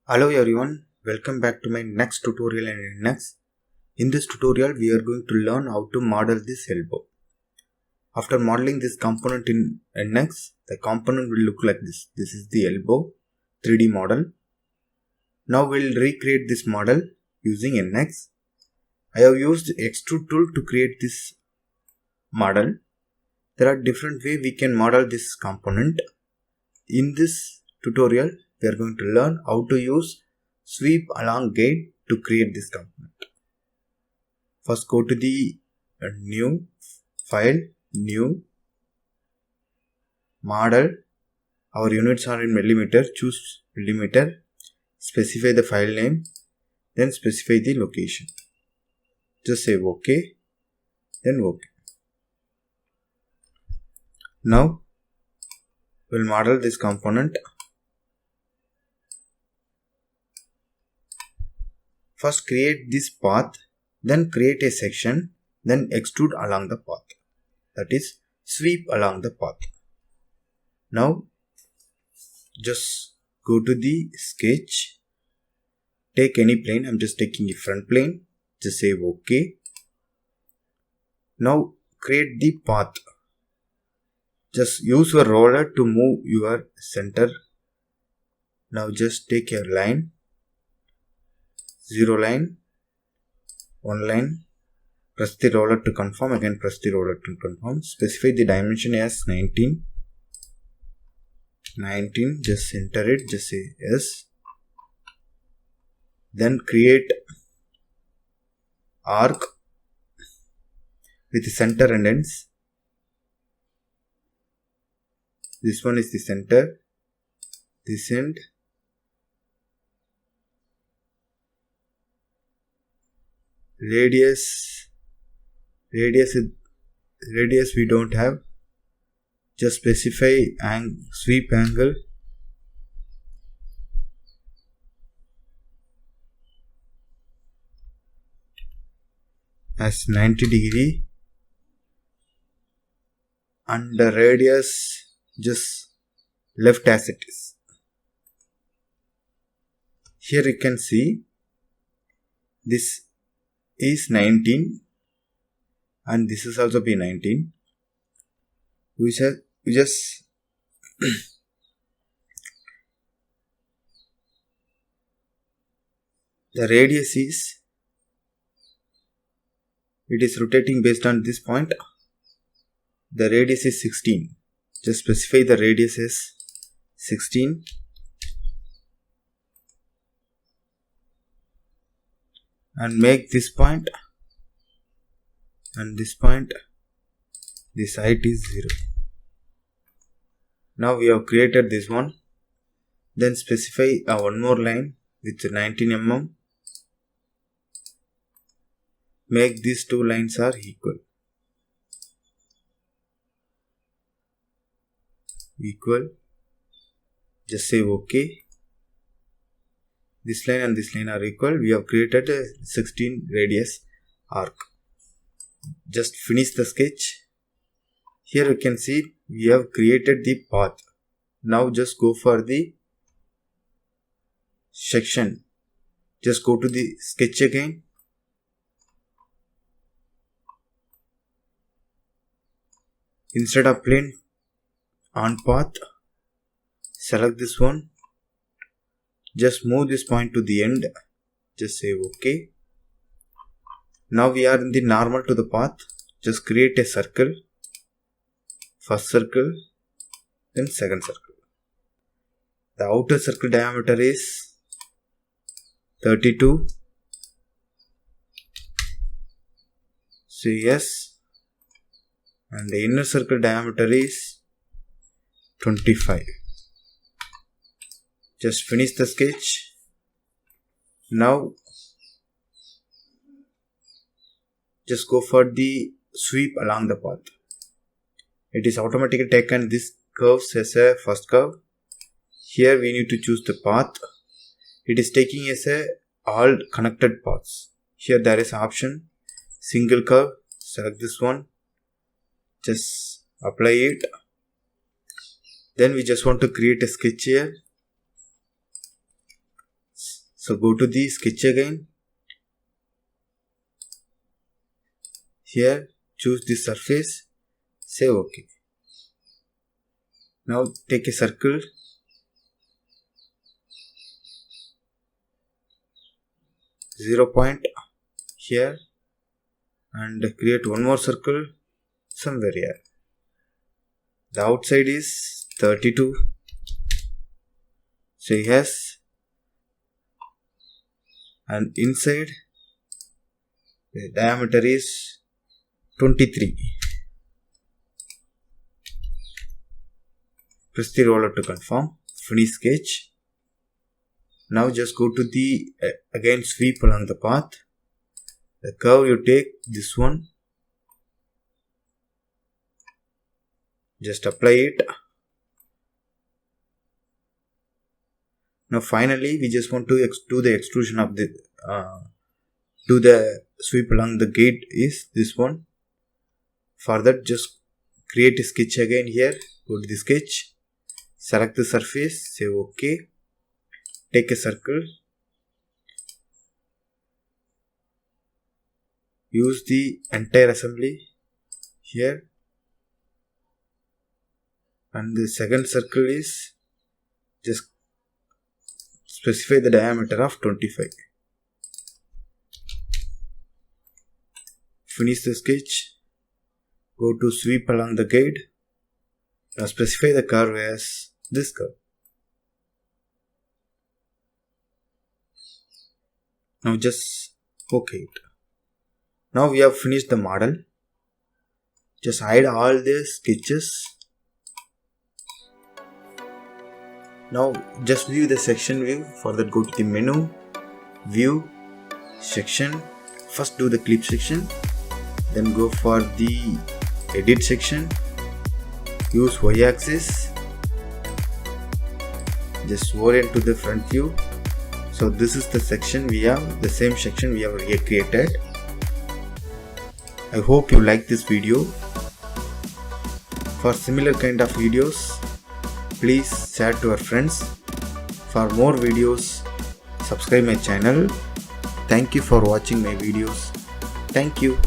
Hello everyone, welcome back to my next tutorial in NX. In this tutorial, we are going to learn how to model this elbow. After modeling this component in NX, the component will look like this. This is the elbow 3D model. Now we'll recreate this model using NX. I have used extrude tool to create this model. There are different ways we can model this component. In this tutorial, we are going to learn how to use sweep along gate to create this component. First go to the new file, new model. Our units are in millimeter. Choose millimeter, specify the file name, then specify the location. Just say OK, then OK. Now we'll model this component. First create this path, then create a section, then extrude along the path. That is, sweep along the path. Now just go to the sketch, take any plane. I'm just taking a front plane. Just say OK. Now create the path. Just use your roller to move your center. Now just take a line, 0 line, 1 line, press the roller to confirm, again press the roller to confirm. Specify the dimension as 19, just enter it, just say yes. Then create arc with center and ends. This one is the center, this end. Radius we don't have. Just specify sweep angle. As 90 degree. And the radius just left as it is. Here you can see this is 19 and this is also be 19. We just the radius is, it is rotating based on this point. The radius is 16. Just specify the radius as 16. And make this point and this point, this height is 0. Now we have created this one. Then specify one more line with 19 mm. Make these two lines are equal. Just say OK. This line and this line are equal. We have created a 16 radius arc. Just finish the sketch. Here you can see we have created the path. Now just go for the section. Just go to the sketch again. Instead of plane, on path, select this one. Just move this point to the end. Just say OK. Now we are in the normal to the path. Just create a circle. First circle, then second circle. The outer circle diameter is 32. Say yes. And the inner circle diameter is 25. Just finish the sketch. Now just go for the sweep along the path. It is automatically taken this curves as a first curve. Here we need to choose the path. It is taking as a all connected paths. Here there is option single curve. Select this one. Just apply it. Then we just want to create a sketch here. So go to the sketch again. Here choose the surface, say OK. Now take a circle, zero point here, and create one more circle somewhere here. The outside is 32, so yes, and inside the diameter is 23. Press the roller to confirm. Finish sketch. Now just go to the again sweep along the path. The curve you take this one. Just apply it. Now finally we just want to do the extrusion of the do the sweep along the gate is this one. For that just create a sketch again here. Go to the sketch. Select the surface, say OK, take a circle, use the entire assembly here, and the second circle is just specify the diameter of 25. Finish the sketch, go to sweep along the guide, now specify the curve as this curve. Now just OK it. Now we have finished the model. Just hide all the sketches. Now just view the section view. For that go to the menu, view, section. First do the clip section. Then go for the edit section. Use y-axis. Just orient to the front view. So this is the section we have, the same section we have recreated. I hope you like this video. For similar kind of videos, please share to your friends. For more videos, subscribe my channel. Thank you for watching my videos. Thank you.